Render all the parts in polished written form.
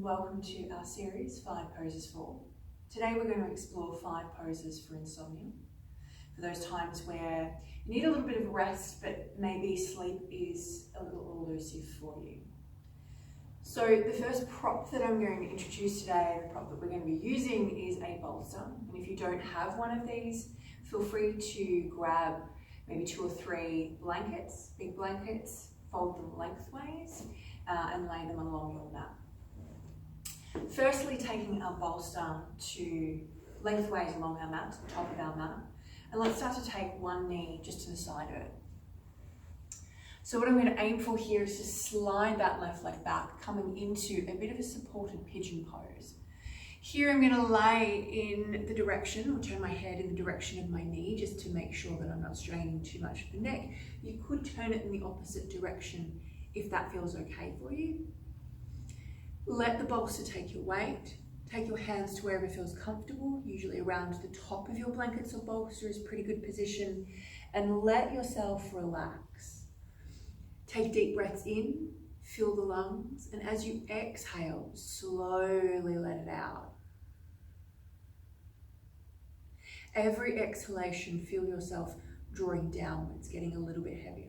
welcome to our series 5 Poses for. Today we're going to explore 5 poses for insomnia, for those times where you need a little bit of rest but maybe sleep is a little elusive for you. So the first prop that I'm going to introduce today, the prop that we're going to be using, is a bolster. And if you don't have one of these, feel free to grab maybe 2 or 3 blankets, big blankets, fold them lengthways and lay them along your mat. Firstly, taking our bolster to lengthways along our mat, to the top of our mat, and let's start to take one knee just to the side of it. So what I'm going to aim for here is to slide that left leg back, coming into a bit of a supported pigeon pose. Here I'm going to lay in the direction, or turn my head in the direction of my knee, just to make sure that I'm not straining too much of the neck. You could turn it in the opposite direction if that feels okay for you. Let the bolster take your weight. Take your hands to wherever feels comfortable, usually around the top of your blankets or bolster is a pretty good position, and let yourself relax. Take deep breaths in, fill the lungs, and as you exhale, slowly let it out. Every exhalation, feel yourself drawing downwards, getting a little bit heavier.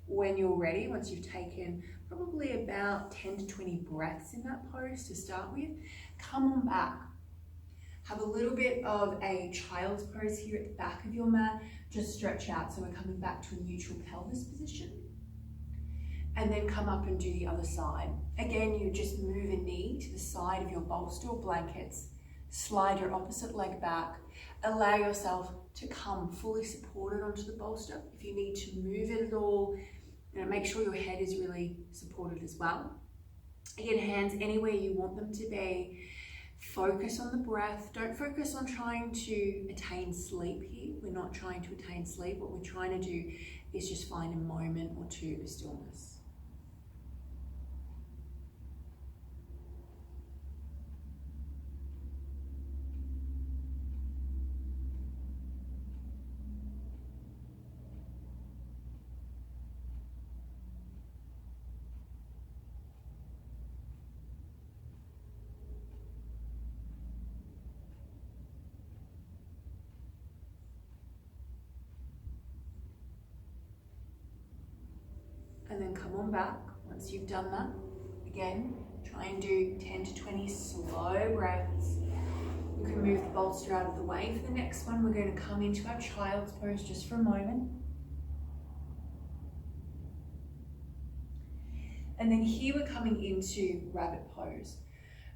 When you're ready, once you've taken probably about 10 to 20 breaths in that pose to start with, come on back. Have a little bit of a child's pose here at the back of your mat. Just stretch out, so we're coming back to a neutral pelvis position. And then come up and do the other side. Again, you just move a knee to the side of your bolster or blankets, slide your opposite leg back, allow yourself to come fully supported onto the bolster. If you need to move it at all, make sure your head is really supported as well. Again, hands anywhere you want them to be. Focus on the breath. Don't focus on trying to attain sleep here. We're not trying to attain sleep. What we're trying to do is just find a moment or two of stillness. And then come on back. Once you've done that, again, try and do 10 to 20 slow breaths. You can move the bolster out of the way. For the next one, we're going to come into our child's pose just for a moment. And then here we're coming into rabbit pose.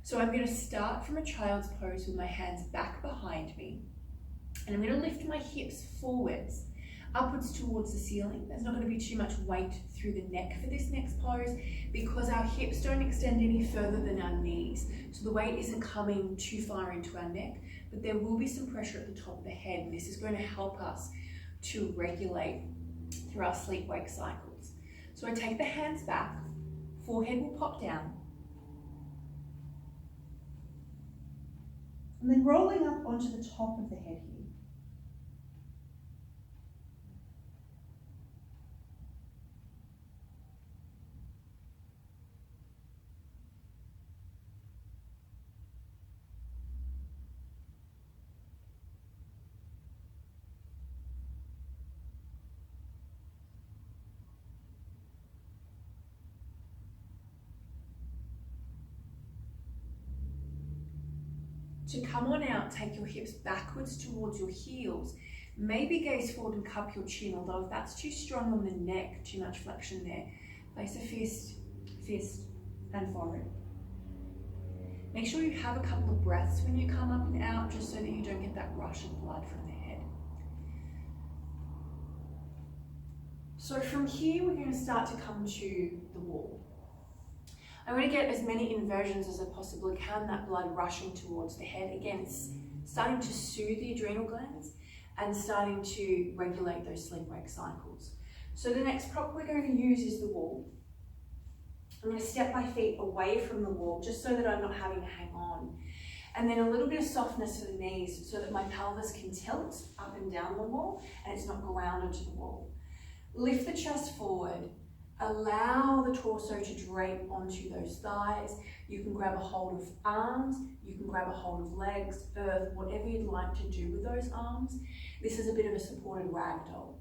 So I'm going to start from a child's pose with my hands back behind me. And I'm going to lift my hips forwards, upwards towards the ceiling. There's not going to be too much weight through the neck for this next pose because our hips don't extend any further than our knees. So the weight isn't coming too far into our neck, but there will be some pressure at the top of the head, and this is going to help us to regulate through our sleep-wake cycles. So I take the hands back, forehead will pop down, and then rolling up onto the top of the head here. To come on out, take your hips backwards towards your heels. Maybe gaze forward and cup your chin, although if that's too strong on the neck, too much flexion there, place a fist, and forehead. Make sure you have a couple of breaths when you come up and out, just so that you don't get that rush of blood from the head. So from here, we're going to start to come to the wall. I'm going to get as many inversions as I possibly can, that blood rushing towards the head. Again, it's starting to soothe the adrenal glands and starting to regulate those sleep-wake cycles. So the next prop we're going to use is the wall. I'm going to step my feet away from the wall just so that I'm not having to hang on. And then a little bit of softness for the knees so that my pelvis can tilt up and down the wall and it's not grounded to the wall. Lift the chest forward. Allow the torso to drape onto those thighs. You can grab a hold of arms, you can grab a hold of legs, earth, whatever you'd like to do with those arms. This is a bit of a supported ragdoll.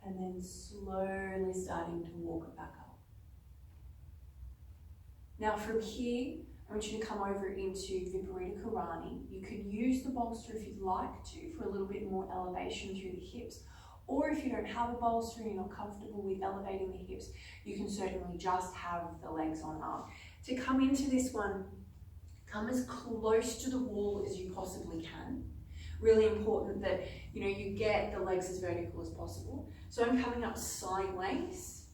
And then slowly starting to walk it back up. Now from here, I want you to come over into Viparita Karani. You could use the bolster if you'd like to for a little bit more elevation through the hips. Or if you don't have a bolster and you're not comfortable with elevating the hips, you can certainly just have the legs on up. To come into this one, come as close to the wall as you possibly can. Really important that you get the legs as vertical as possible. So I'm coming up sideways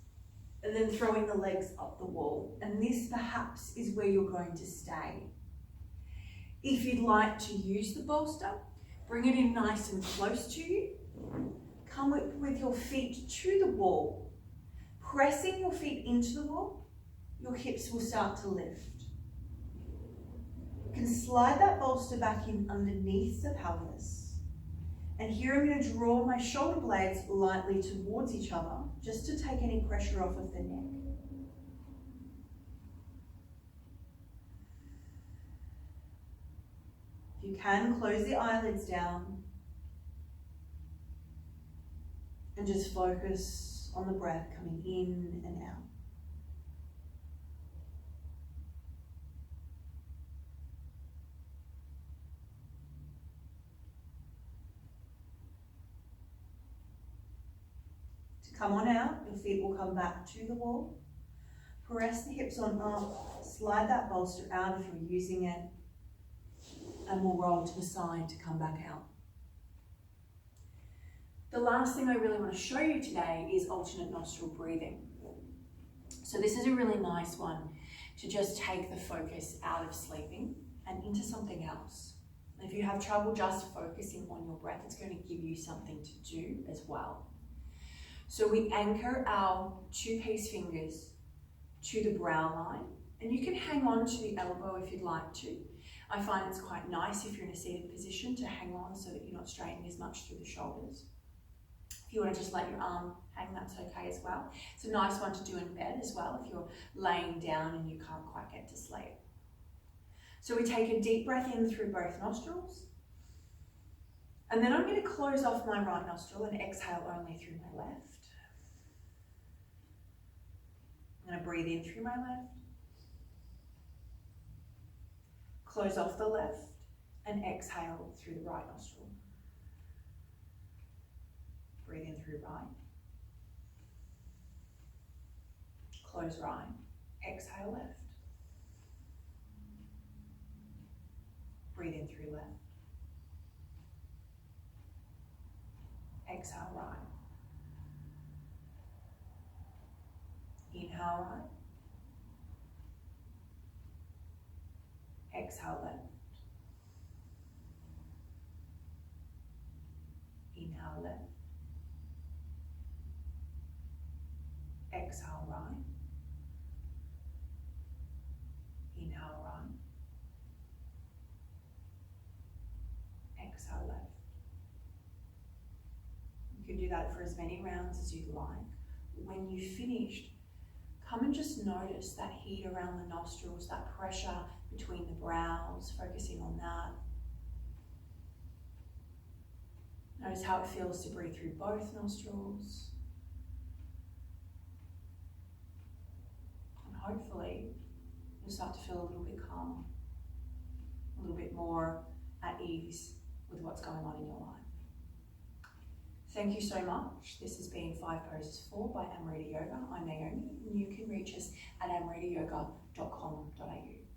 and then throwing the legs up the wall. And this perhaps is where you're going to stay. If you'd like to use the bolster, bring it in nice and close to you. Come with your feet to the wall. Pressing your feet into the wall, your hips will start to lift. You can slide that bolster back in underneath the pelvis. And here I'm going to draw my shoulder blades lightly towards each other, just to take any pressure off of the neck. If you can, close the eyelids down and just focus on the breath coming in and out. Come on out, your feet will come back to the wall. Press the hips on up, slide that bolster out if you're using it, and we'll roll to the side to come back out. The last thing I really want to show you today is alternate nostril breathing. So this is a really nice one to just take the focus out of sleeping and into something else. If you have trouble just focusing on your breath, it's going to give you something to do as well. So we anchor our two-piece fingers to the brow line, and you can hang on to the elbow if you'd like to. I find it's quite nice if you're in a seated position to hang on so that you're not straining as much through the shoulders. If you want to just let your arm hang, that's okay as well. It's a nice one to do in bed as well if you're laying down and you can't quite get to sleep. So we take a deep breath in through both nostrils. And then I'm going to close off my right nostril and exhale only through my left. I'm going to breathe in through my left. Close off the left and exhale through the right nostril. Breathe in through right. Close right. Exhale left. Breathe in through left. Exhale right. Inhale right. Exhale left. Inhale left. Exhale right. Inhale right. Exhale left. You can do that for as many rounds as you'd like. When you've finished, come and just notice that heat around the nostrils, that pressure between the brows, focusing on that. Notice how it feels to breathe through both nostrils. And hopefully, you'll start to feel a little bit calmer, a little bit more at ease with what's going on in your life. Thank you so much. This has been 5 Poses 4 by Amrita Yoga. I'm Naomi, and you can reach us at amritayoga.com.au.